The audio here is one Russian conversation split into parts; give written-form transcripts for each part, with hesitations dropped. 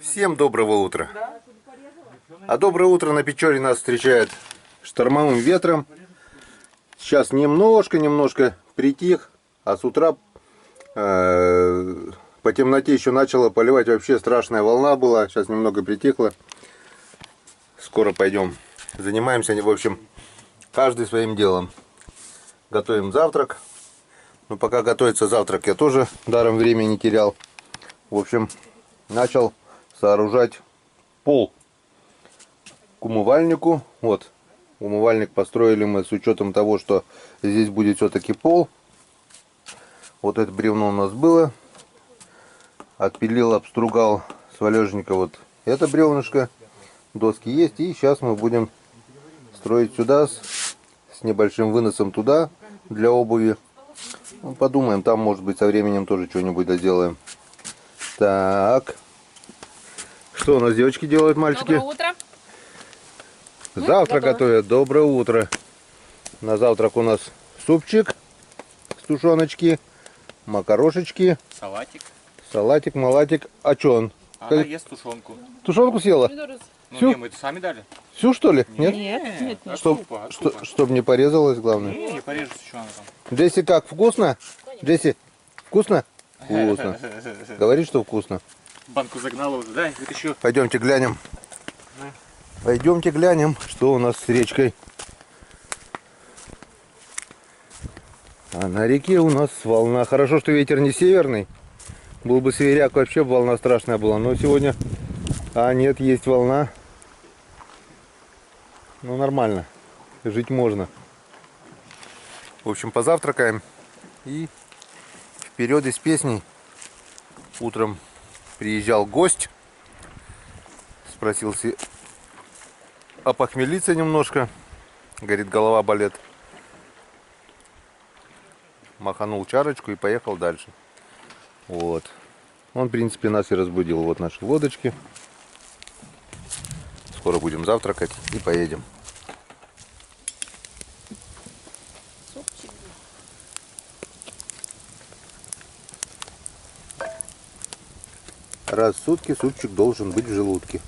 Всем доброго утра. А доброе утро на Печоре нас встречает штормовым ветром. Сейчас немножко притих, а с утра по темноте еще начала поливать. Вообще страшная волна была. Сейчас немного притихло. Скоро пойдем. Занимаемся, в общем, каждый своим делом. Готовим завтрак. Но пока готовится завтрак, я тоже даром времени не терял. В общем, начал сооружать пол к умывальнику. Вот, умывальник построили мы с учетом того, что здесь будет все-таки пол. Вот это бревно у нас было. Отпилил, обстругал с валежника вот это бревнышко. Доски есть. И сейчас мы будем строить сюда с небольшим выносом туда для обуви. Ну, подумаем, там может быть со временем тоже что-нибудь доделаем. Так. Что у нас девочки делают, мальчики? Доброе утро. Завтрак готовят. Доброе утро. На завтрак у нас супчик с тушеночки, макарошечки. Салатик. Салатик, малатик. А что он? Она ест тушенку. Тушенку съела? Ну, Всю? не, мы это сами дали. Всю, что ли? Нет? Нет. Чтоб не порезалось, главное. Не порежется, что она там. Джесси, как, вкусно? Джесси, вкусно? Вкусно. Говорит, что вкусно. Банку загнала уже, да? Вытащу. Пойдемте глянем. Пойдемте глянем, что у нас с речкой. А на реке у нас волна. Хорошо, что ветер не северный. Был бы северяк, вообще волна страшная была. Но сегодня... А нет, есть волна. Ну, нормально. Жить можно. В общем, позавтракаем. И вперед из песней. Утром приезжал гость. Спросился опохмелиться немножко. Говорит, голова болит. Маханул чарочку и поехал дальше. Вот. Он, в принципе, нас и разбудил. Вот наши лодочки. Скоро будем завтракать и поедем. Раз в сутки супчик должен быть в желудке.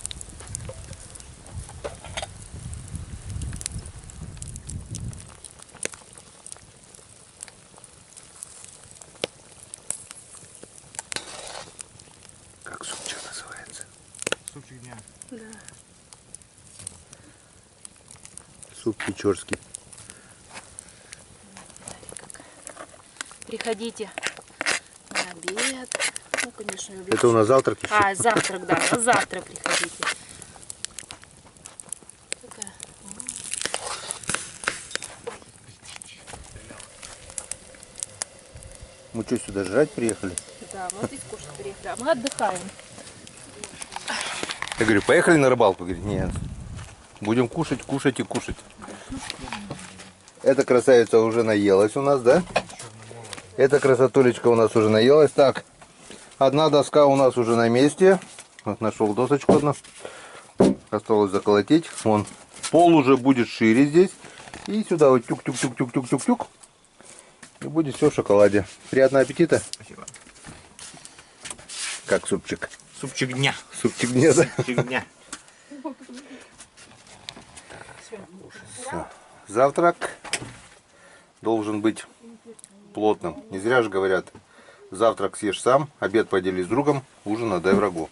Как супчик называется? Супчик дня. Да. Суп печорский. Приходите на обед. Ну, конечно, обед. Это у нас завтрак еще? А, завтрак, да. На завтра приходите. Такая. Мы что, сюда жрать приехали? Да, мы здесь кушать приехали. А мы отдыхаем. Я говорю, поехали на рыбалку? Говорит, нет. Будем кушать, кушать и кушать. Эта красавица уже наелась у нас, да? Эта красотулечка у нас уже наелась. Так, одна доска у нас уже на месте. Вот нашел досочку одну. Осталось заколотить. Вон, пол уже будет шире здесь. И сюда вот тюк-тюк-тюк-тюк-тюк-тюк. И будет все в шоколаде. Приятного аппетита. Спасибо. Как супчик? Супчик дня. Супчик не за. Супчик дня. Завтрак должен быть плотным. Не зря же говорят, завтрак съешь сам, обед поделись с другом, ужин отдай врагу.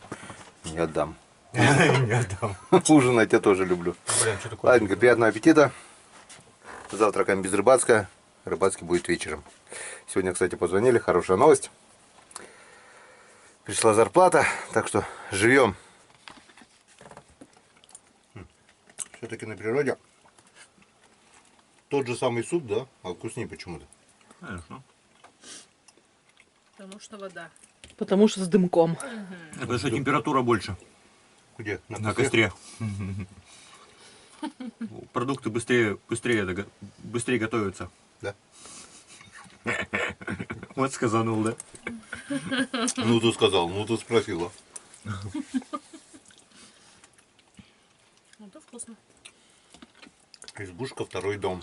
Не отдам. Не отдам. Ужинать я тоже люблю. Блин, что такое? Ладненько, приятного аппетита. Завтракаем без рыбацка. Рыбацкий будет вечером. Сегодня, кстати, позвонили. Хорошая новость. Пришла зарплата, так что живем. Все-таки на природе тот же самый суп, да? А вкуснее почему-то. Конечно. Потому что вода. Потому что с дымком. Это же температура больше. Где? На костре. Продукты быстрее готовятся. Да. Вот сказанул, да? Ну ты сказал, ну ты спросила. Это вкусно. Избушка, второй дом.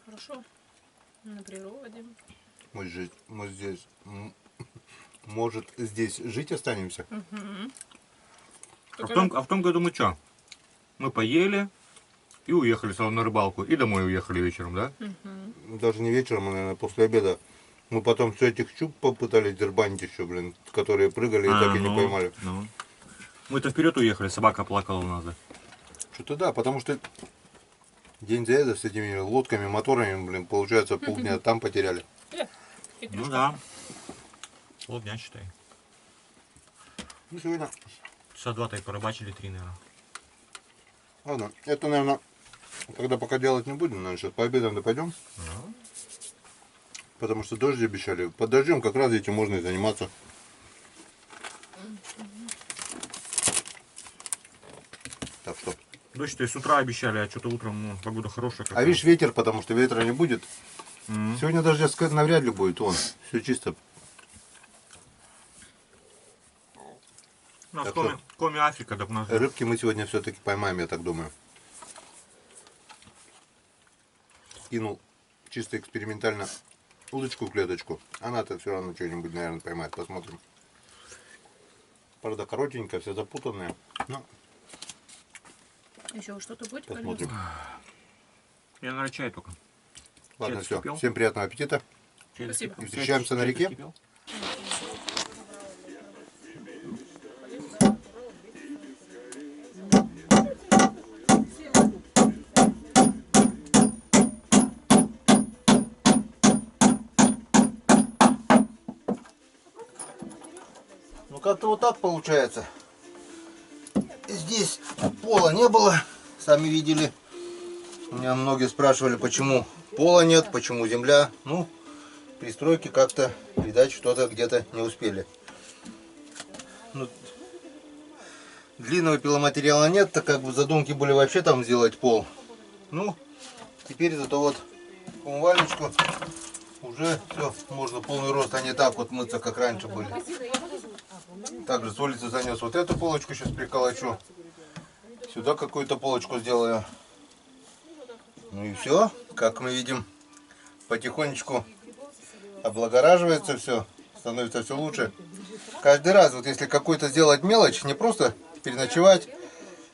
Хорошо. На природе. Мы здесь Может, здесь жить останемся? А в том году мы что? Мы поели и уехали сразу на рыбалку. И домой уехали вечером, да? Даже не вечером, а, наверное, после обеда. Мы потом все этих щук попытались дербанить еще, блин, которые прыгали и так и не поймали. Ну. Мы-то вперед уехали, собака плакала у нас, да. Что-то да, потому что день заезда с этими лодками, моторами, блин, получается, полдня там потеряли. Ну да. Полдня, считай. Ну, сегодня, Часа 2-то и порыбачили 3, наверное. ладно, это, наверное, когда пока делать не будем, наверное, сейчас по обедам пойдем. Потому что дождь обещали. Под дождем как раз этим можно и заниматься. Так что. Дождь-то и с утра обещали, а что-то утром погода хорошая. А видишь, ветер, потому что ветра не будет. Сегодня дождя навряд ли будет, вон, все чисто. У нас Так коми Африка, да у нас. Рыбки мы сегодня все-таки поймаем, я так думаю. Кинул чисто экспериментально удочку в клеточку. Она-то все равно что-нибудь, наверное, поймает. Посмотрим. Правда, коротенькая, вся запутанная. Но Еще что-то будет? посмотрим. Я, наверное, чай только. Ладно, Чай все. вскипел? Всем приятного аппетита. Чай Спасибо. вскипел. И встречаемся на реке. вскипел? Ну как-то вот так получается. Здесь пола не было, сами видели. Меня многие спрашивали, почему пола нет, почему земля. Ну, при стройке как-то, видать, что-то где-то не успели. Ну, длинного пиломатериала нет, так как бы задумки были вообще там сделать пол. Ну, теперь зато вот по умывальничку уже все, можно полный рост, а не так вот мыться, как раньше были. Также с улицы занес вот эту полочку, сейчас приколочу. Сюда какую-то полочку сделаю. Ну и все, как мы видим, потихонечку облагораживается все, становится все лучше. Каждый раз, вот если какую-то сделать мелочь, не просто переночевать,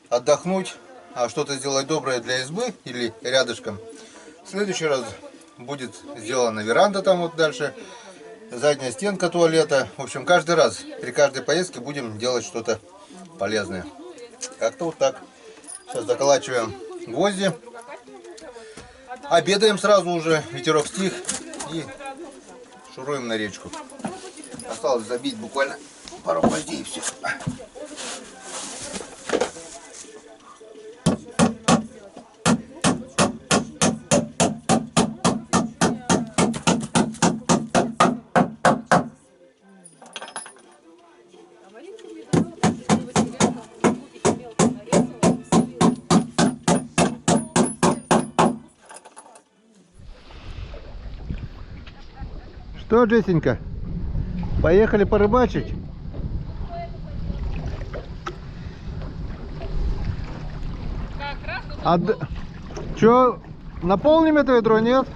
отдохнуть, а что-то сделать доброе для избы или рядышком, в следующий раз будет сделана веранда там вот дальше, задняя стенка туалета. В общем, каждый раз, при каждой поездке будем делать что-то полезное. Как-то вот так. Сейчас заколачиваем гвозди. Обедаем сразу уже, ветерок стих, и шуруем на речку. Осталось забить буквально пару гвоздей и все. Что, Джессенька, поехали порыбачить? Че, наполним это ведро, нет?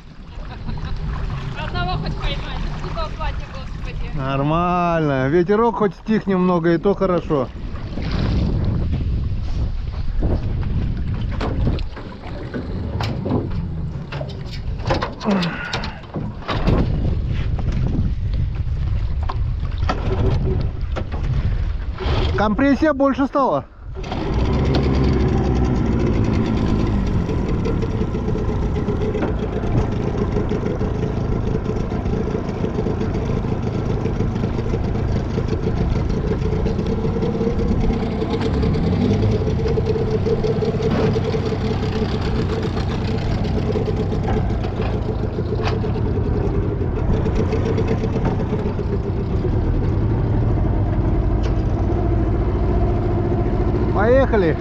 Одного хоть поймать. Куда платье, господи. Нормально, ветерок хоть стих немного, и то хорошо. Компрессия больше стала. Поехали!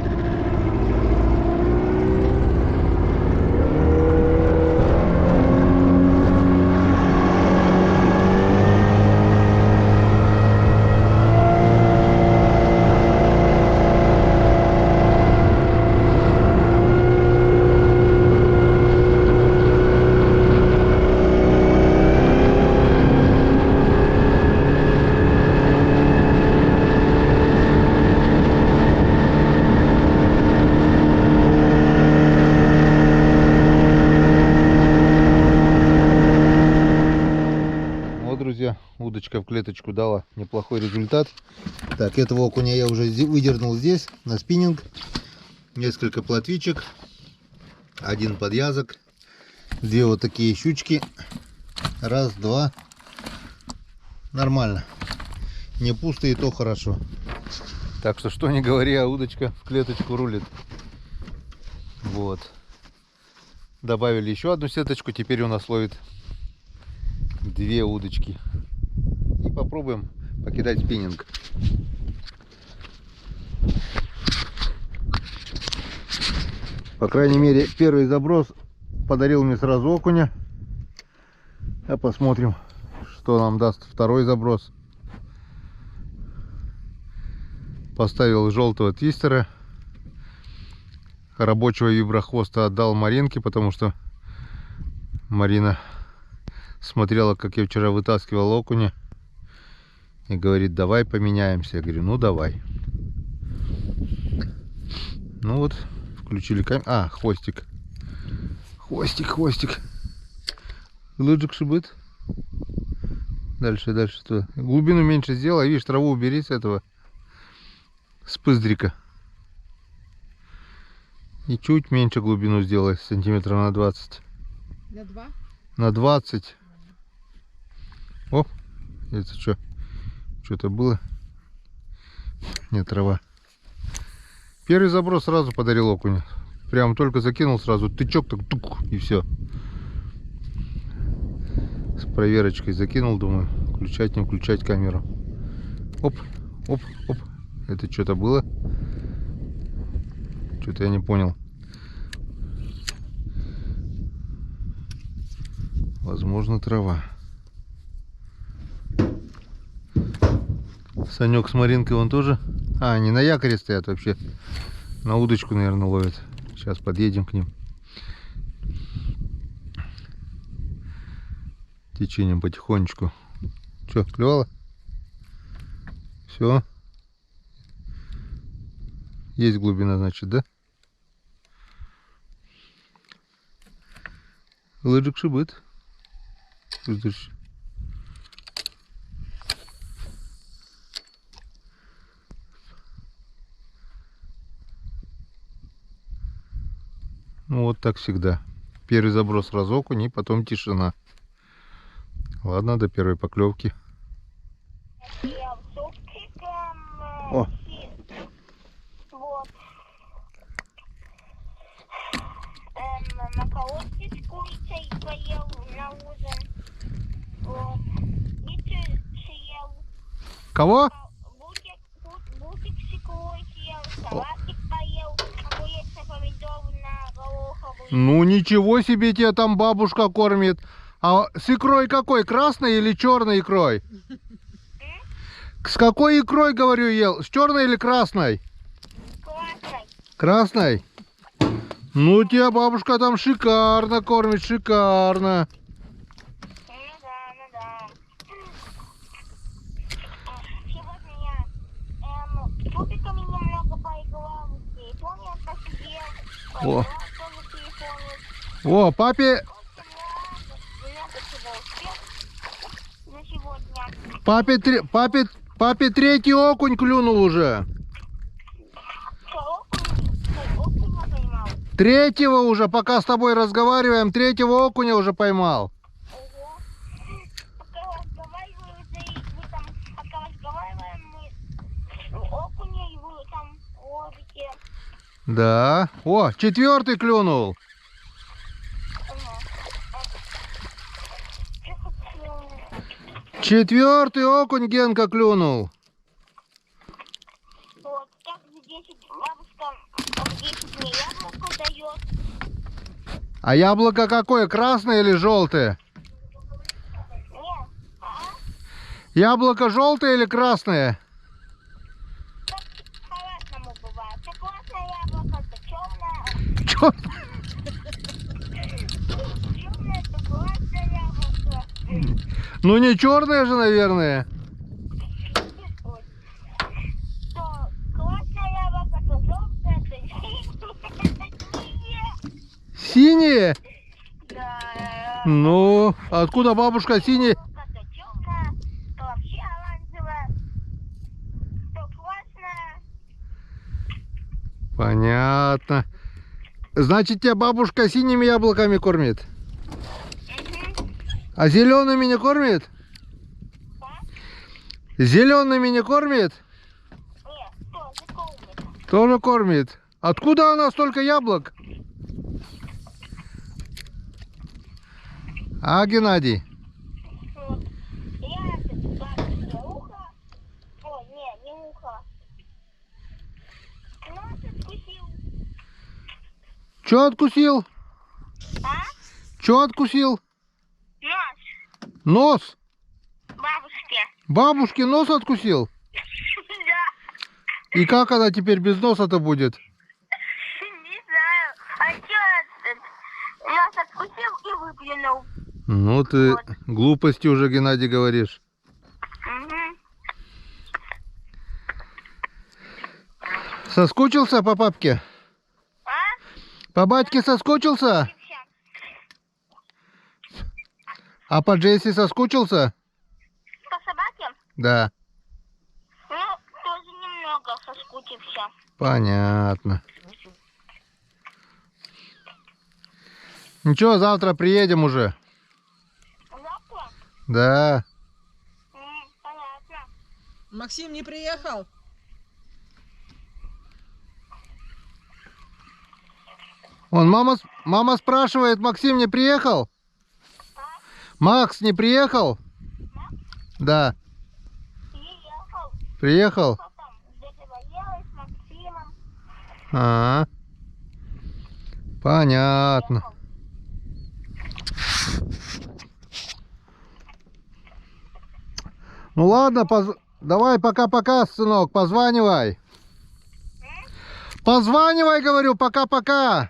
друзья, удочка в клеточку дала неплохой результат. Так, этого окуня я уже выдернул здесь, на спиннинг. Несколько плотвичек, один подвязок, две вот такие щучки. Раз, два. Нормально. Не пусто, и то хорошо. Так что ни говори, а удочка в клеточку рулит. Вот. Добавили еще одну сеточку, теперь у нас ловит две удочки. И попробуем покидать спиннинг. По крайней мере, первый заброс подарил мне сразу окуня. А посмотрим, что нам даст второй заброс. Поставил желтого твистера. Рабочего виброхвоста отдал Маринке, потому что Марина смотрела, как я вчера вытаскивал окуня. И говорит, давай поменяемся. Я говорю, ну давай. Ну вот, включили камеру. А, хвостик. Хвостик. Лыжик шибыт. Дальше что? Глубину меньше сделай. Видишь, траву убери с этого. С пыздрика. И чуть меньше глубину сделай. Сантиметров на 20. На 2? На 20. О, это что? Что-то было? Нет, трава. Первый заброс сразу подарил окуня. Прям только закинул сразу. Тычок так тук, и все. С проверочкой закинул, думаю, включать, не включать камеру. Оп. Это что-то было? Что-то я не понял. Возможно, трава. Санек с Маринкой он тоже. А, они на якоре стоят вообще. На удочку, наверное, ловят. Сейчас подъедем к ним. Течением потихонечку. Что, клевало? Все. Есть глубина, значит, да? Лыжик шибыт. Ну вот так всегда. Первый заброс раз окунь, и потом тишина. Ладно, до первой поклевки. О. Макароны с курицей поел на ужин. Вот. Пиццу съел. Кого? Бутик с икрой съел. Салатик поел. Огуречно-помидорно-гороховый. Ну ничего себе, тебя там бабушка кормит. А с икрой какой? Красной или черной икрой? С какой икрой, говорю, ел? С черной или красной? Классный. Красной? Ну, тебя бабушка там шикарно кормит, шикарно. Ну да. Сегодня я тупиками немного поиграл. В телефоне я посидел. О. Тоже в телефоне. О, папе, Много чего успел за сегодня. папе третий окунь клюнул уже. Окуня поймал. Третьего уже, пока с тобой разговариваем, третьего окуня уже поймал. Ого. Пока разговариваем, мы окуня, и вы там ловите. Да. О, четвертый клюнул. Четвертый окунь Генка клюнул. Вот, так за 10 бабушка 10 мне яблоко дает. А яблоко какое? Красное или желтое? Нет, Яблоко желтое или красное? так по-разному бывает. То красное яблоко, то черное. Черное, то красное яблоко. Ну не черное же, наверное. Ой. То красное яблоко, то желтое, то синее. Синее? Да. Ну, откуда бабушка синее? Яблоко, то черное. Понятно. Значит, тебя бабушка синими яблоками кормит? А зелеными не кормит? Зелеными не кормит? Нет, тоже кормит. Тоже кормит. Откуда она столько яблок? А, Геннадий? Вот. Я бабушке ухо. Ой, не ухо. Нос откусил. Чё откусил? А? Чё откусил? Нос. Нос? Бабушке. Бабушке нос откусил? Да. И как она теперь без носа-то будет? Не знаю. А что нос откусил и выплюнул. Ну ты Вот. глупости уже, Геннадий, говоришь. Угу. Соскучился по папке? А? По батьке соскучился? А по Джесси соскучился? По собаке? Да. Ну, тоже немного соскучился. Понятно. Ничего, завтра приедем уже. Завтра? Да. Понятно. Максим не приехал? Вон, мама спрашивает, Максим не приехал? Макс не приехал? Да. Приехал. Приехал? Потом где-то воелась с Максимом. А, понятно. Приехал. Ну ладно, давай пока-пока, сынок, позванивай. Позванивай, говорю, пока-пока.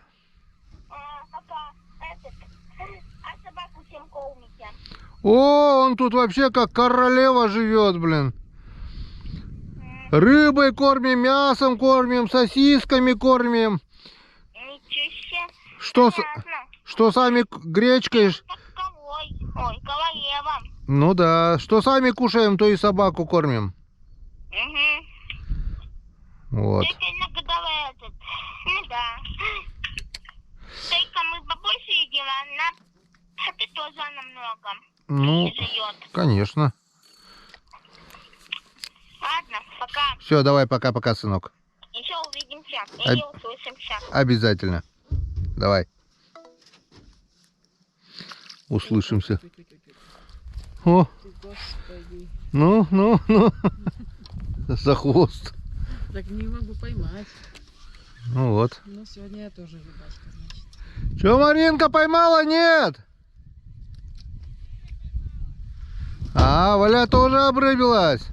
Пока. А собаку чем кормите? О, он тут вообще как королева живет, блин. Рыбой кормим, мясом кормим, сосисками кормим. Ничего себе. Понятно. Что сами гречкой? Таковой. Ой, королева. Ну да, что сами кушаем, то и собаку кормим. Угу. Вот. Это иногда этот. Ну да. Только мы побольше едим, а она это тоже намного Ну, живет. конечно. Ладно, пока. Все, давай пока-пока, сынок. Еще увидимся А- или услышимся. Обязательно. Давай. Услышимся. О, Господи. ну. За хвост. Так не могу поймать. Ну вот. Ну, сегодня я тоже рыбачка, значит. Че, Маринка, поймала? Нет? А, Валя тоже обрыбилась.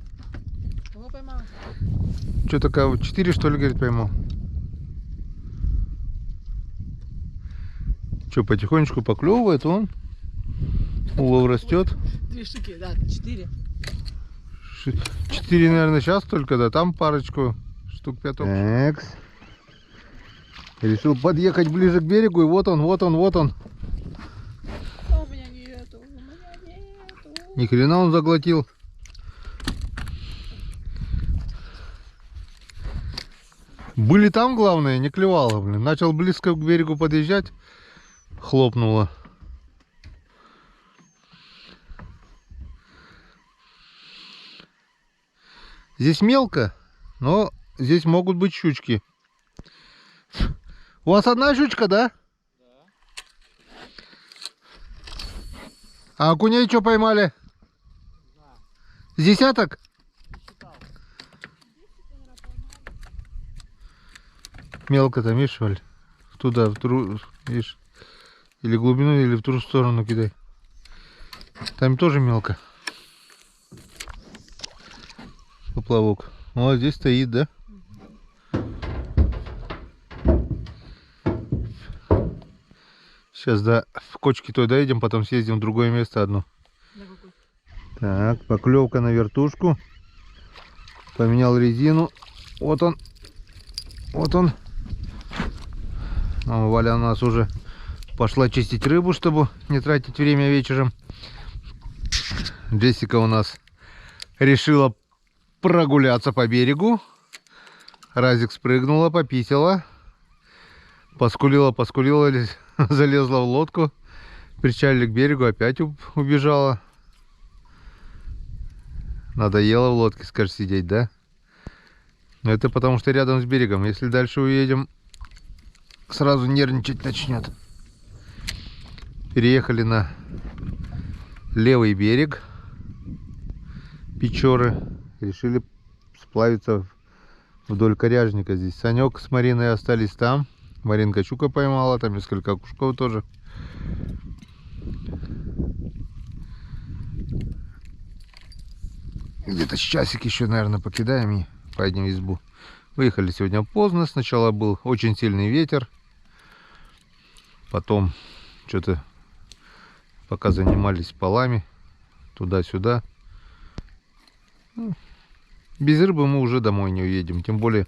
Кого поймал? Что такая, 4 что ли, говорит, поймал? Что, потихонечку поклевывает он? Улов растет. 2 штуки, да, 4. 4, наверное, сейчас только, да, там парочку, штук 5. Экс. Решил подъехать ближе к берегу, и вот он. А у меня нету, Ни хрена он заглотил. Были там, главное, не клевало, блин. Начал близко к берегу подъезжать, хлопнуло. Здесь мелко, но здесь могут быть щучки. У вас одна щучка, да? А окуней что поймали? С десяток? Мелко-то, видишь, Валь? Туда, видишь? Или глубину, или в ту сторону кидай. Там тоже мелко. Поплавок. О, здесь стоит, да? Сейчас до кочки той доедем, потом съездим в другое место одно. Так, поклевка на вертушку. Поменял резину. Вот он. Мама Валя у нас уже пошла чистить рыбу, чтобы не тратить время вечером. Джессика у нас решила прогуляться по берегу. Разик спрыгнула, пописала. Поскулила, залезла в лодку. Причалили к берегу, опять убежала. Надоело в лодке, скажешь, сидеть, да? Но это потому что рядом с берегом. Если дальше уедем, сразу нервничать начнет. Переехали на левый берег Печоры. Решили сплавиться вдоль коряжника здесь. Санек с Мариной остались там. Маринка щука поймала, там несколько окушков тоже. Где-то с часик еще, наверное, покидаем и пойдем в избу. Выехали сегодня поздно. Сначала был очень сильный ветер. Потом что-то, пока занимались полами, туда-сюда. Без рыбы мы уже домой не уедем. Тем более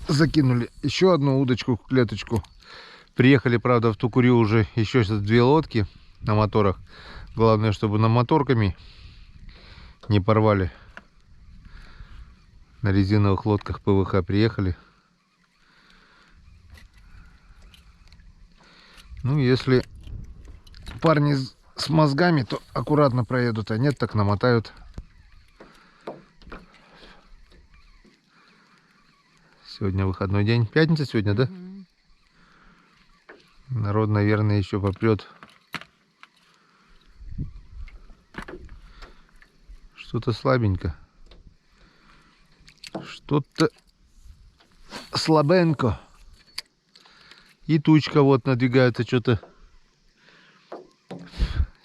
закинули еще одну удочку в клеточку. Приехали, правда, в Тукурю уже еще сейчас 2 лодки на моторах. Главное, чтобы на моторками не порвали. На резиновых лодках ПВХ приехали. Ну, если парни с мозгами, то аккуратно проедут, а нет, так намотают. Сегодня выходной день. Пятница сегодня, да? Народ, наверное, еще попрет. Что-то слабенько. Что-то слабенько. И тучка вот надвигается что-то.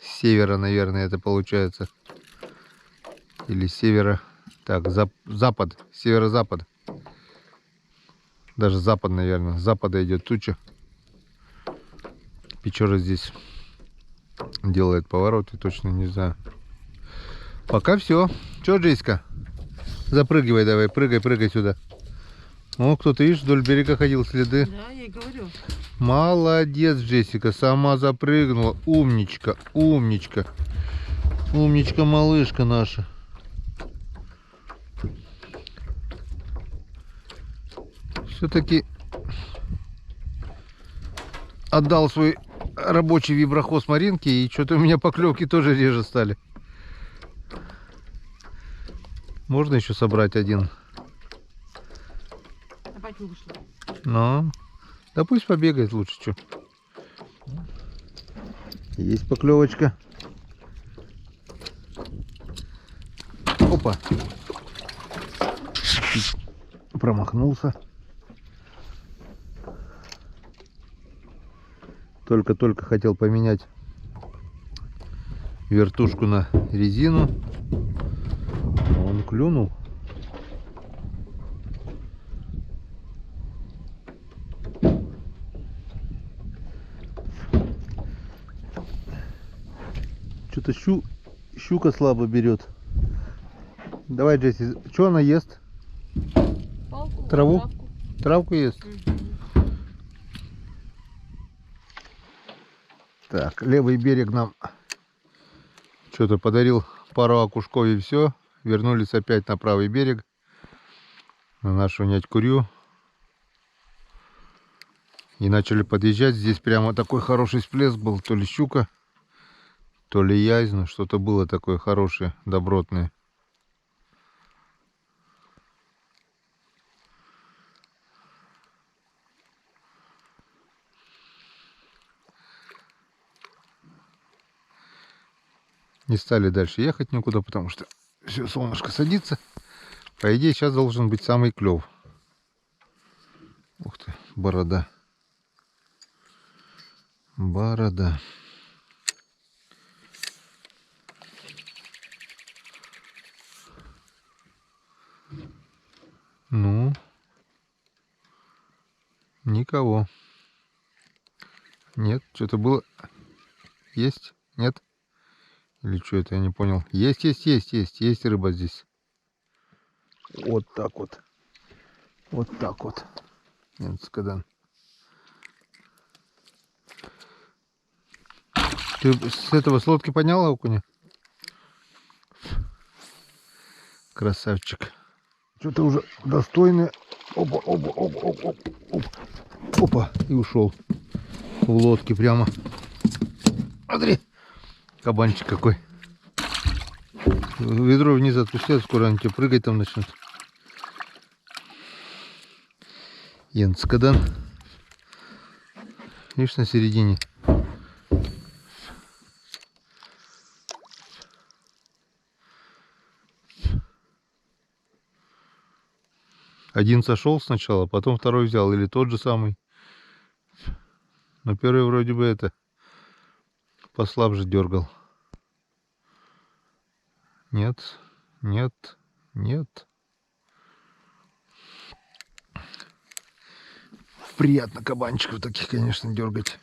С севера, наверное, это получается. Или с севера. Так, запад. Северо-запад. Даже запад, наверное. С запада идет туча. Печора здесь делает повороты, точно не знаю. Пока все. Че, Джеська? Запрыгивай давай, прыгай сюда. О, кто-то, видишь, вдоль берега ходил, следы. Да, я и говорю. Молодец, Джессика, сама запрыгнула. Умничка, умничка. Умничка, малышка наша. Все-таки отдал свой рабочий виброхоз Маринке, и что-то у меня поклевки тоже реже стали. Можно еще собрать один? Опять не вышло. Но, да пусть побегает лучше, что. Есть поклевочка. Опа. Промахнулся. Только-только хотел поменять вертушку на резину. Но он клюнул. Что-то щука слабо берет. Давай, Джесси, что она ест? Палку, Траву? травку. Травку ест? Так, левый берег нам что-то подарил пару окушков и все. Вернулись опять на правый берег. На нашу нять-курю. И начали подъезжать. Здесь прямо такой хороший всплеск был. То ли щука, то ли язь. Но что-то было такое хорошее, добротное. Не стали дальше ехать никуда, потому что все, солнышко садится. По идее, сейчас должен быть самый клев. Ух ты, борода. Борода. Ну, никого. Нет, что-то было. Есть? Нет? Или что это, я не понял. Есть рыба здесь. Вот так вот. Вот так вот. Немцкадан. Ты с этого с лодки подняла окуня? Красавчик. Что-то уже достойное. Опа, опа, опа, опа, опа. Опа, и ушел в лодке прямо. Смотри, кабанчик какой. Ведро вниз отпусти, скоро они тебе прыгать там начнут. Янцкадан. Видишь, на середине. Один сошел сначала, потом второй взял. Или тот же самый. Но первый вроде бы это послабже дергал. Нет, нет, нет. Приятно кабанчиков таких, конечно, дергать.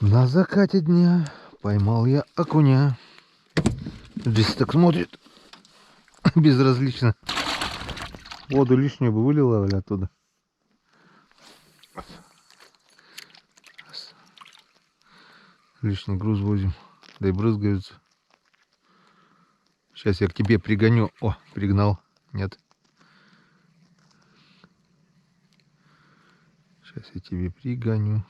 На закате дня поймал я окуня. Здесь так смотрит. Безразлично. Воду лишнюю бы вылила оттуда. Лишний груз возим. Да и брызгаются. Сейчас я к тебе пригоню. О, пригнал. Нет. Сейчас я тебе пригоню.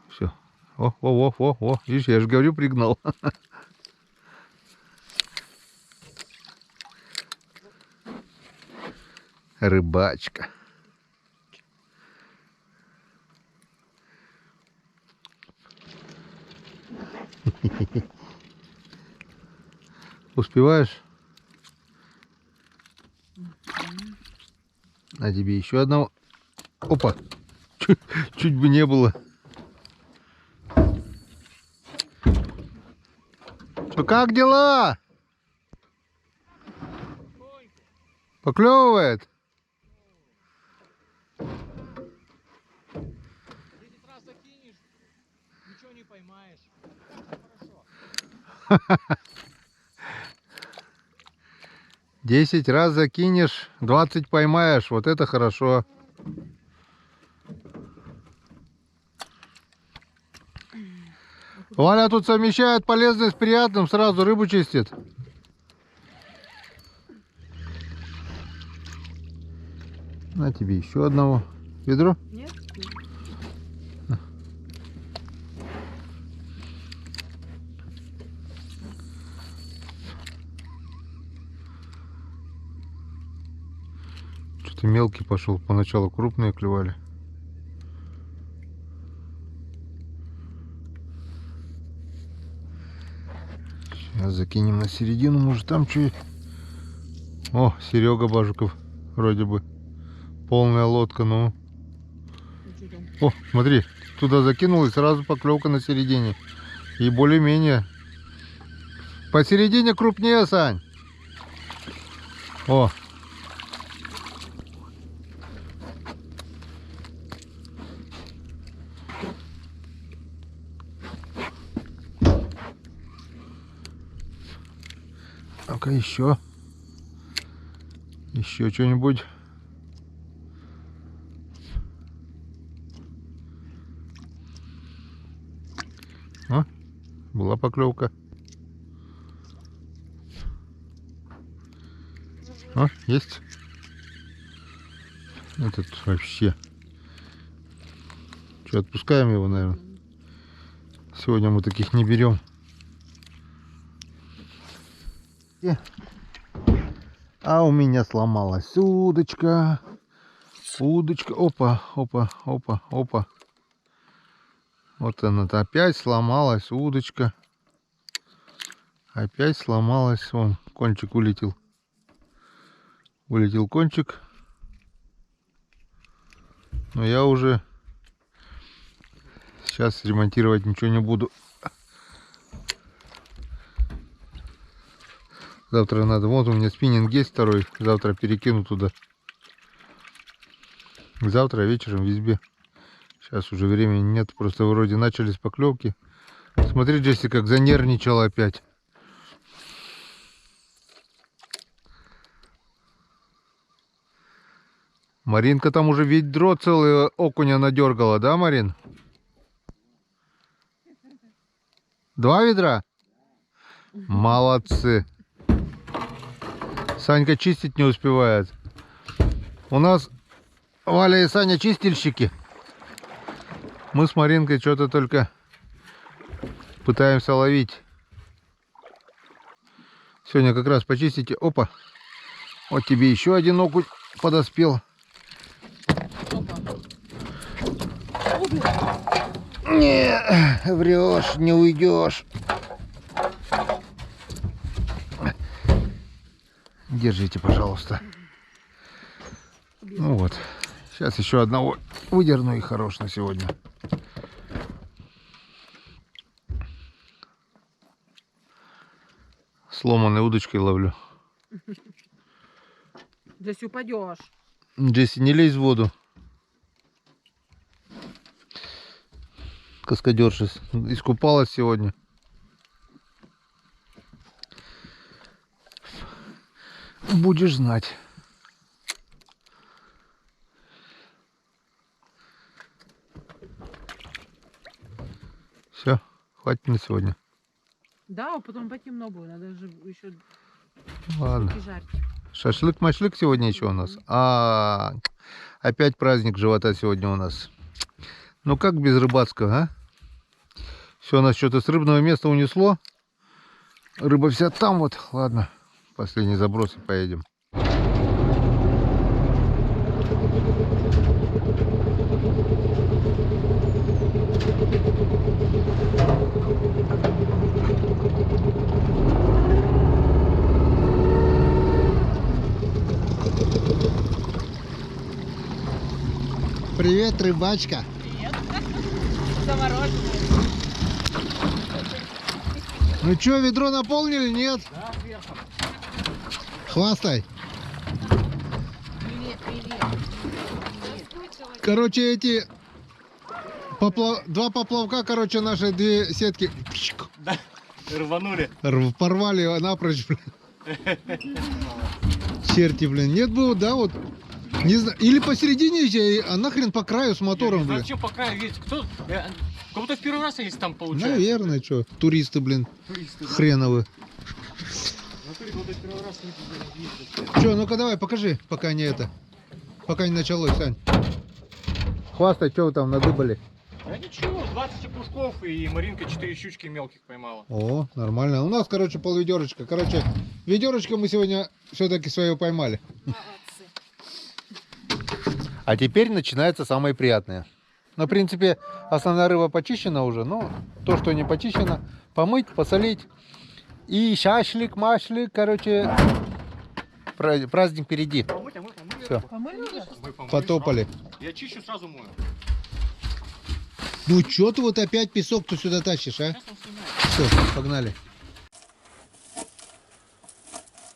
Все. О. Видишь, я же говорю, пригнал. Рыбачка. Успеваешь? На тебе еще одного. Опа. Чуть бы не было. Что, как дела? Поклевывает? 10 раз закинешь, ничего не поймаешь. Хорошо. 10 раз закинешь, 20 поймаешь. Вот это хорошо. Валя тут совмещает полезное с приятным, сразу рыбу чистит. На тебе еще одного. Ведро? Нет? Что-то мелкий пошел. Поначалу крупные клевали. Сейчас закинем на середину. Может там что? О, Серега Бажуков. Вроде бы. Полная лодка, ну. О, смотри. Туда закинул и сразу поклевка на середине. И более-менее. Посередине крупнее, Сань. О. Ну-ка еще. Еще что-нибудь. О, была поклевка. О, есть. Этот вообще. Что, отпускаем его, наверное. Сегодня мы таких не берем. А у меня сломалась удочка. Удочка. Опа, опа, опа, опа. Вот она-то опять сломалась удочка. Опять сломалась. Вон, кончик улетел. Улетел кончик. Но я уже сейчас ремонтировать ничего не буду. Завтра надо. Вот у меня спиннинг есть второй. Завтра перекину туда. Завтра вечером в избе. Сейчас уже времени нет. Просто вроде начались поклевки. Смотри, Джесси, как занервничала опять. Маринка там уже ведро целое окуня надергала, да, Марин? 2 ведра? Молодцы. Санька чистить не успевает. У нас Валя и Саня чистильщики. Мы с Маринкой что-то только пытаемся ловить. Сегодня как раз почистите. Опа. Вот тебе еще один окунь подоспел. Не, врешь, не уйдешь. Держите, пожалуйста. Ну вот. Сейчас еще одного выдерну, и хорош на сегодня. Сломанной удочкой ловлю. Здесь упадешь. Джесси, не лезь в воду. Каскадерша искупалась сегодня. Будешь знать. Все, хватит на сегодня. Да, а потом потемно будет. Надо же еще Ладно. жарить. Шашлык-машлык сегодня еще у нас. Опять праздник живота сегодня у нас. Ну как без рыбацкого, а? Все, нас что-то с рыбного места унесло. Рыба вся там вот. Ладно, последний заброс и поедем. Привет, рыбачка. Замороженная. Ну что, ведро наполнили? Нет? Да, сверху. Хвастай. Привет, привет. Короче, эти два поплавка, короче, наши две сетки Да, рванули. порвали напрочь, блин. Черти, блин. Нет было, да, вот. Не знаю. Или посередине, а нахрен по краю с мотором, блин. Зачем пока есть? Кто? Как будто в первый раз есть там получается. Наверное, что. Туристы, блин. Туристы, да? Хреновы. В натуре, как будто в первый раз ездят. Че, ну-ка давай, покажи, пока не это. Пока не началось, Сань. Хвастай, что вы там надыбали? Да ничего, 20 пушков и Маринка 4 щучки мелких поймала. О, нормально. У нас, короче, полведерочка. Короче, ведерочка мы сегодня все-таки свое поймали. А теперь начинается самое приятное. Ну, в принципе, основная рыба почищена уже, но то, что не почищено, помыть, посолить. И шашлик, машлик, короче, праздник впереди. Помыть, а мы помыли. Все, Помыли? Мы помыли потопали. сразу. Я чищу, сразу мою. Ну, что ты вот опять песок-то сюда тащишь, а? Сейчас он снимает. Все, погнали.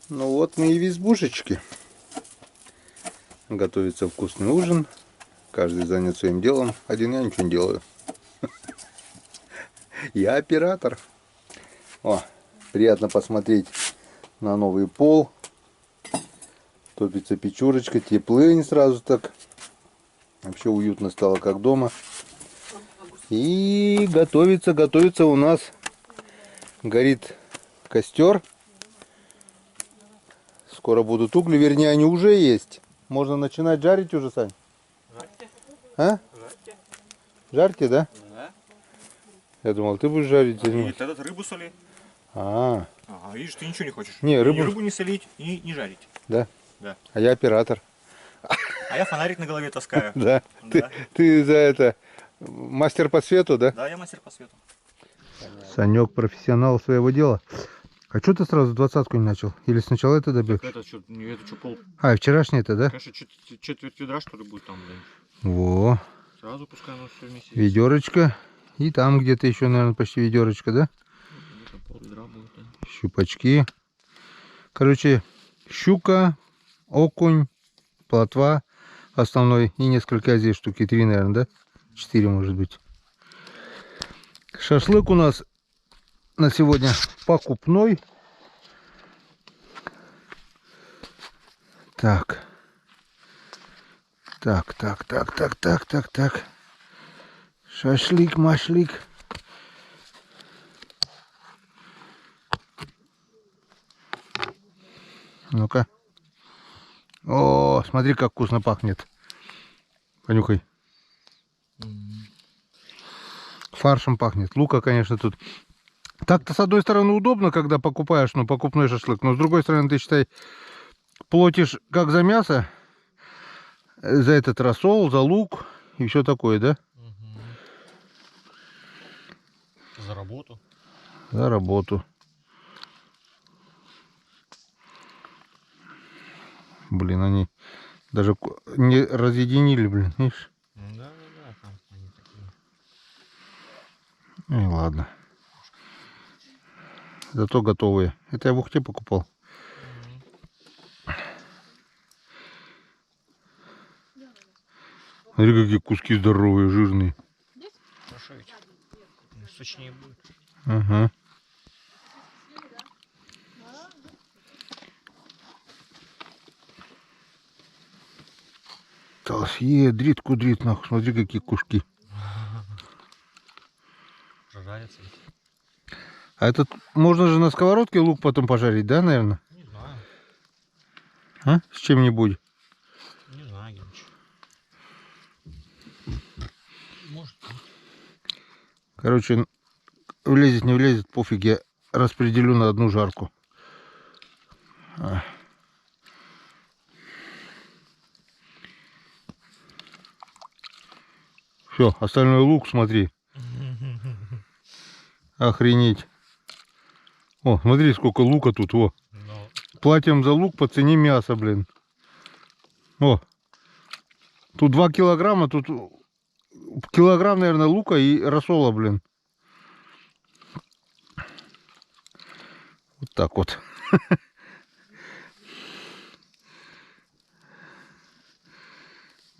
Ну вот мы и в избушечке. Готовится вкусный ужин. Каждый занят своим делом. Один я ничего не делаю. Я оператор. О, приятно посмотреть на новый пол. Топится печурочка, теплынь сразу так. Вообще уютно стало, как дома. И готовится у нас. Горит костер. Скоро будут угли, вернее, они уже есть. Можно начинать жарить уже, Сань? Жарьте. А? Жарьте. Жарьте, да? Да. Я думал, ты будешь жарить. И этот рыбу соли. А, Ага, видишь, ты ничего не хочешь. Не, рыбу- Ни рыбу не солить, и не жарить. да? Да. А я оператор. А я фонарик на голове таскаю. Да. Да. Ты за это мастер по свету, да? Да, я мастер по свету. Санек профессионал своего дела. А что ты сразу 20-ку не начал? Или сначала это добег? Это что, пол? А, вчерашний это, да? Конечно, четверть ведра, что ли, будет там, блин. Во, Сразу пускай оно все вместе. ведерочка. И там где-то еще, наверное, почти ведерочка, да? Где-то пол ведра будет, да. Щупачки. Короче, щука, окунь, плотва основной и несколько здесь штуки. 3, наверное, да? 4, может быть. Шашлык у нас на сегодня покупной. Так. Так. Шашлык, машлык. О, смотри, как вкусно пахнет. Понюхай. Фаршем пахнет. Лука, конечно, тут. Так-то, с одной стороны, удобно, когда покупаешь, ну, покупной шашлык. Но с другой стороны, ты, считай, платишь как за мясо, за этот рассол, за лук и все такое, да? За работу. За работу. Блин, они даже не разъединили, блин, видишь? Да, там они такие. Ну и ладно. Зато готовые. Это я в Ухте покупал. Смотри, какие куски здоровые, жирные. Хорошо ведь. Сочнее будет. Ага. Толсье, дрит, кудрит, нахуй. Смотри, какие куски. Прожарится ведь. А этот можно же на сковородке лук потом пожарить, да, наверное? Не знаю. А? С чем-нибудь. Не знаю, Генч. Может быть. Короче, влезет, не влезет, пофиг, я распределю на одну жарку. Все, остальной лук, смотри. Охренеть. О, смотри, сколько лука тут, о. Но... Платим за лук по цене мяса, блин. О, тут 2 килограмма, тут килограмм, наверное, лука и рассола, блин. Вот так вот.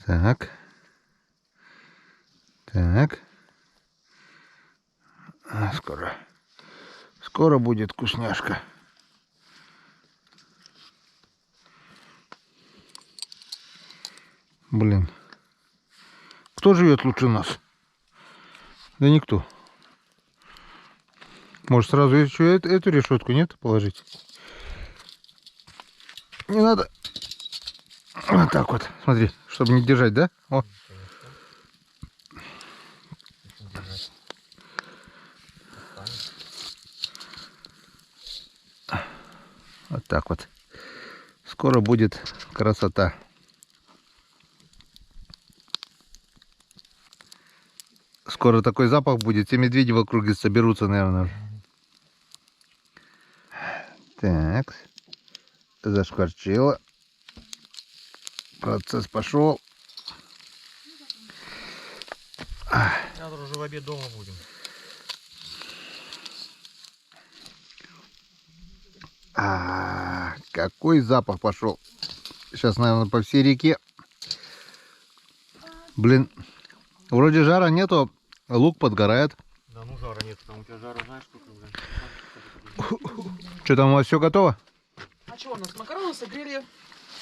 Так. Так. Скоро будет вкусняшка. Блин. Кто живет лучше нас? Да никто. Может, сразу еще эту решетку, нет, положить? Не надо. Вот так вот. Смотри, чтобы не держать, да? О. Вот так вот. Скоро будет красота. Скоро такой запах будет. Все медведи в округе соберутся, наверное. Так. Зашкварчило. Процесс пошел. Завтра уже в обед дома будем. Какой запах пошел. Сейчас, наверное, по всей реке. Блин, вроде жара нету, лук подгорает. Да ну жара нет, там у тебя жара знаешь сколько, блин. Что там, у вас все готово? А что у нас? Макароны согрели,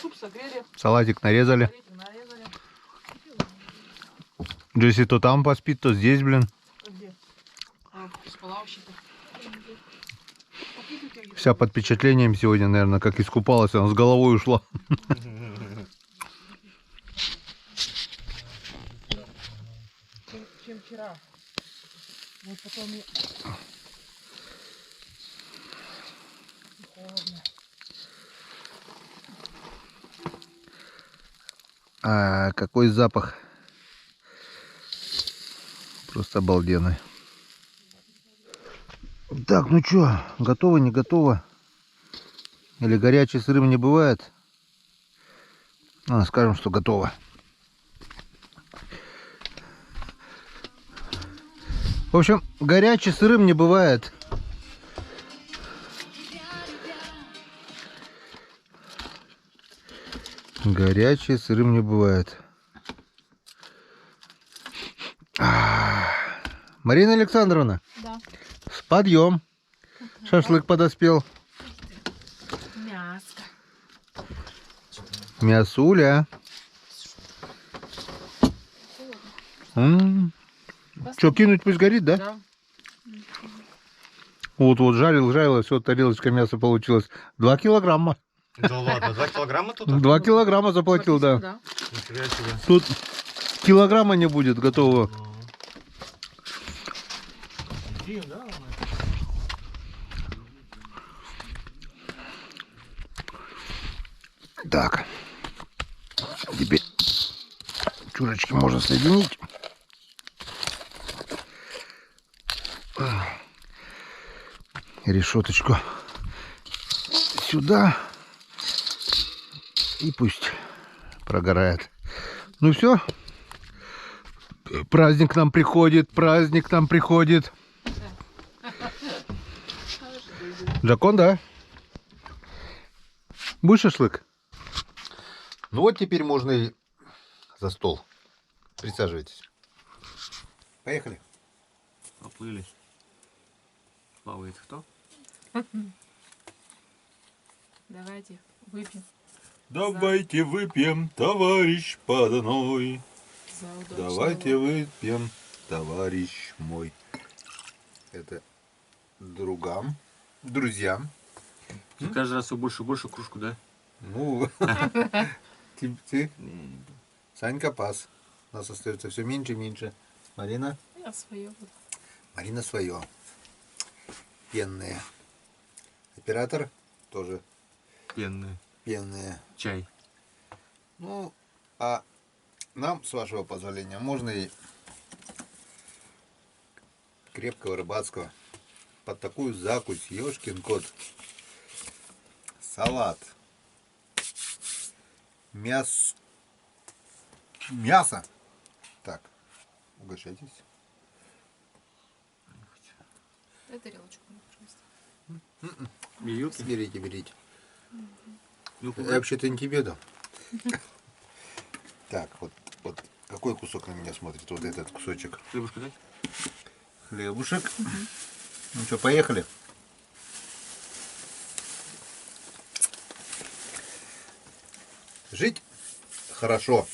суп согрели, Салатик нарезали. салатик нарезали. Джесси то там поспит, то здесь, блин. А где? Спала вообще-то. Какие тут есть? Вся под впечатлением сегодня, наверное, как искупалась, она с головой ушла. Чем вчера. Вот потом и... Холодно. Какой запах. Просто обалденный. Так, ну что, готово, не готово? Или горячий сырым не бывает? Скажем, что готово. В общем, горячий сырым не бывает. Горячий сырым не бывает. Марина Александровна. Да. С подъем. Шашлык подоспел. Мяско. Мясуля. Что, кинуть пусть горит, да? Да. Вот жарил, все, тарелочка мяса получилась. 2 килограмма. Да ладно, 2 килограмма тут? 2 килограмма заплатил, да. Да. Нифига себе. Тут килограмма не будет готового. Едим, да? Так. Теперь чурочки можно соединить. Решеточку сюда. И пусть прогорает. Ну все. Праздник нам приходит. Праздник нам приходит. Джакон, да? Будешь шашлык? Ну вот теперь можно и за стол. Присаживайтесь. Поехали. Поплыли. Плавает кто? Давайте выпьем Давайте выпьем, товарищ подной. за удачного. Давайте выпьем, товарищ мой. Это другам, друзьям. Каждый раз все больше и больше кружку, да? Ну, ты, Санька пас. У нас остается все меньше и меньше. Марина? Я свое буду. Марина свое. Пенные. Оператор тоже Пенные. пенные. Чай. Ну, а нам, с вашего позволения, можно и крепкого рыбацкого. Под такую закусь, ёшкин кот. Салат. Мясо. Так, угощайтесь. Дай тарелочку, пожалуйста. Вилки. Берите, берите. Вилку Я вообще-то не тебе дам. Так, вот какой кусок на меня смотрит? Вот этот кусочек. хлебушку дать? Хлебушек. Ну что, поехали. Жить хорошо.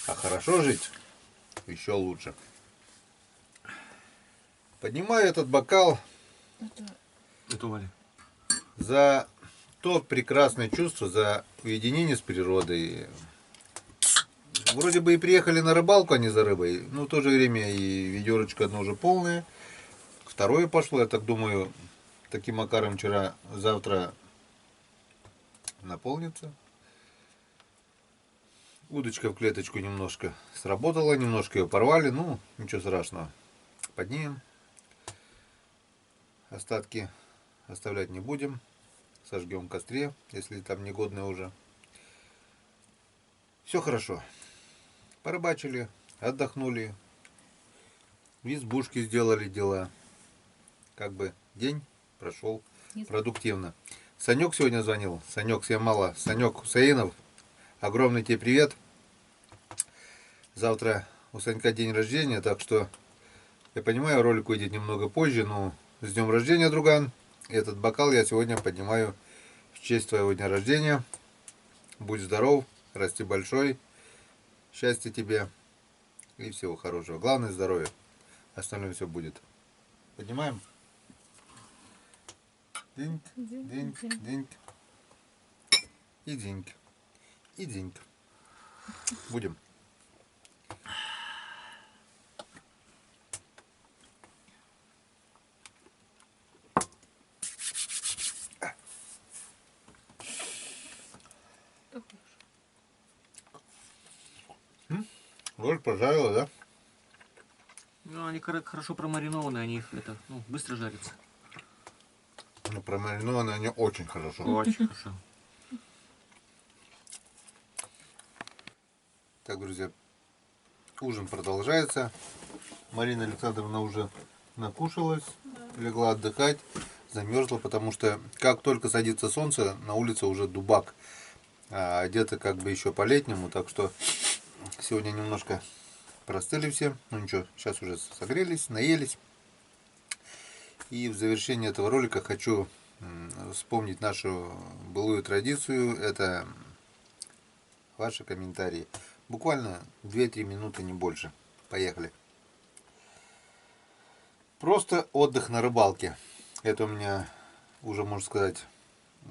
А хорошо жить еще лучше. Поднимаю этот бокал Это Валя. за то прекрасное чувство, за уединение с природой. Вроде бы и приехали на рыбалку, а не за рыбой. Но в то же время и ведерочка одно уже полное. Второе пошло, я так думаю, таким макаром завтра наполнится. Удочка в клеточку немножко сработала, немножко ее порвали. Ну, ничего страшного. Поднимем. Остатки оставлять не будем. Сожгем в костре, если там негодное уже. Все хорошо. Порыбачили, отдохнули. В избушке сделали дела. Как бы день прошел продуктивно. Санек сегодня звонил. Санек всем мало. Санек Хусаинов. Огромный тебе привет. Завтра у Санька день рождения, так что я понимаю, ролик выйдет немного позже, но с днем рождения, друган. Этот бокал я сегодня поднимаю в честь твоего дня рождения. Будь здоров, расти большой. Счастья тебе и всего хорошего. Главное здоровье. Остальное все будет. Поднимаем. Динь, динь, динь. И динь. И динь. Будем. Роль пожарила, да? Ну, они хорошо промаринованы, они быстро жарятся. Но промаринованы они очень хорошо. Очень хорошо. Так, друзья, ужин продолжается. Марина Александровна уже накушалась, легла отдыхать, замерзла, потому что как только садится солнце, на улице уже дубак. А одеты как бы еще по-летнему, так что сегодня немножко простыли все. Ну ничего, сейчас уже согрелись, наелись. И в завершении этого ролика хочу вспомнить нашу былую традицию. Это ваши комментарии. Буквально 2-3 минуты, не больше. Поехали. Просто отдых на рыбалке. Это у меня уже, можно сказать,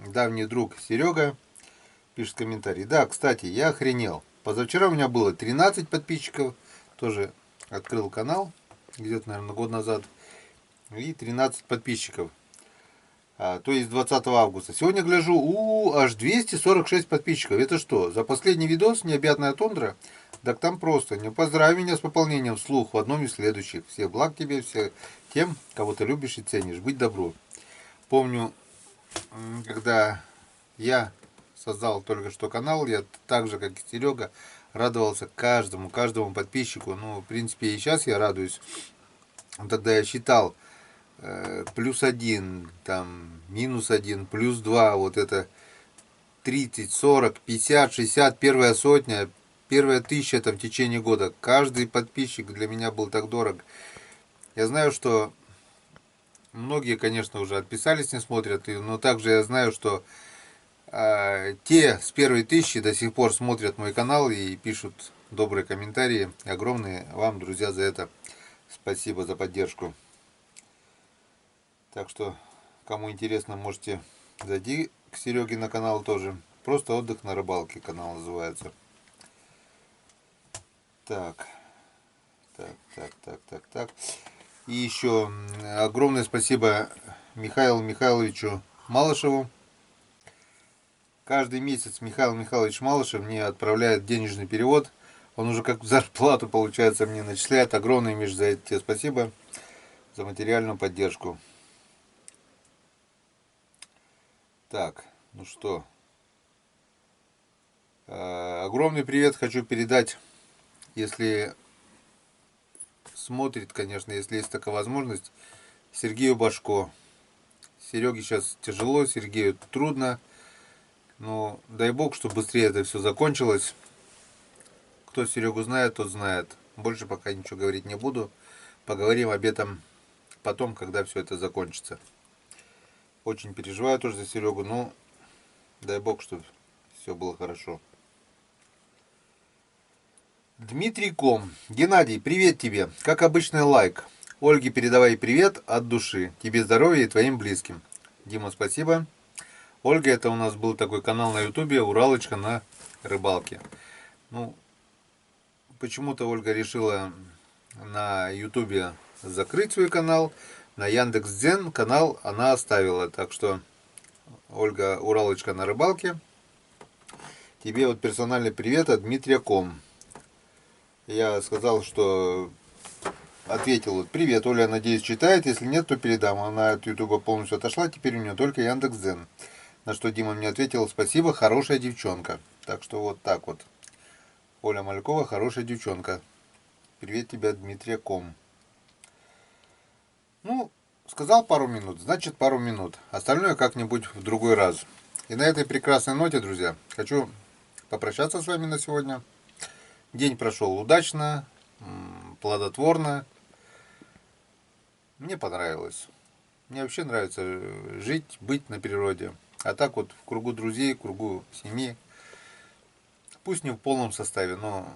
давний друг Серега пишет комментарий. Да, кстати, я охренел. Позавчера у меня было 13 подписчиков. Тоже открыл канал. Где-то, наверное, год назад. И 13 подписчиков. То есть 20 августа. Сегодня гляжу, аж 246 подписчиков. Это что, за последний видос «Необъятная тундра»? Так там просто. Не поздравь меня с пополнением вслух в одном из следующих. Всех благ тебе, всем тем, кого ты любишь и ценишь. Быть добру. Помню, когда я создал только что канал, я так же, как и Серега, радовался каждому подписчику. Ну, в принципе, и сейчас я радуюсь. Тогда я считал +1, там, -1, +2, вот это 30, 40, 50, 60, первая сотня, первая 1000 там в течение года. Каждый подписчик для меня был так дорог. Я знаю, что многие, конечно, уже отписались, не смотрят, но также я знаю, что те с первой 1000 до сих пор смотрят мой канал и пишут добрые комментарии. Огромное вам, друзья, за это спасибо, за поддержку. Так что, кому интересно, можете зайти к Сереге на канал тоже. Просто «Отдых на рыбалке» канал называется. Так. И еще огромное спасибо Михаилу Михайловичу Малышеву. Каждый месяц Михаил Михайлович Малышев мне отправляет денежный перевод. Он уже как зарплату, получается, мне начисляет. Огромное, Миш, за это тебе спасибо. За материальную поддержку. Так, ну что. Огромный привет хочу передать, если смотрит, конечно, если есть такая возможность, Сергею Башко. Сереге сейчас тяжело, Сергею трудно. Но дай бог, чтобы быстрее это все закончилось. Кто Серегу знает, тот знает. Больше пока ничего говорить не буду. Поговорим об этом потом, когда все это закончится. Очень переживаю тоже за Серегу, но дай бог, чтобы все было хорошо. Дмитрий Ком. Геннадий, привет тебе. Как обычный лайк. Ольге передавай привет от души. Тебе здоровья и твоим близким. Дима, спасибо. Ольга, это у нас был такой канал на ютубе «Уралочка на рыбалке». Ну, почему-то Ольга решила на ютубе закрыть свой канал. На Яндекс.Дзен канал она оставила. Так что, Ольга, «Уралочка на рыбалке». Тебе вот персональный привет от Дмитрия Ком. Я сказал, что ответил, вот, привет, Оля, надеюсь, читает, если нет, то передам. Она от ютуба полностью отошла, теперь у нее только Яндекс.Дзен. На что Дима мне ответил, спасибо, хорошая девчонка. Так что вот так вот. Оля Малькова, хорошая девчонка. Привет тебе от Дмитрия Ком. Ну, сказал пару минут, значит пару минут. Остальное как-нибудь в другой раз. И на этой прекрасной ноте, друзья, хочу попрощаться с вами на сегодня. День прошел удачно, плодотворно. Мне понравилось. Мне вообще нравится жить, быть на природе. А так вот в кругу друзей, в кругу семьи. Пусть не в полном составе, но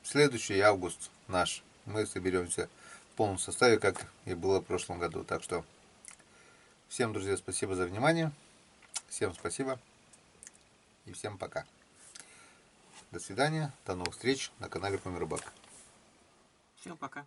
следующий август наш. Мы соберемся в полном составе, как и было в прошлом году. Так что всем, друзья, спасибо за внимание. Всем спасибо. И всем пока. До свидания. До новых встреч на канале Помер Рыбак. Всем пока.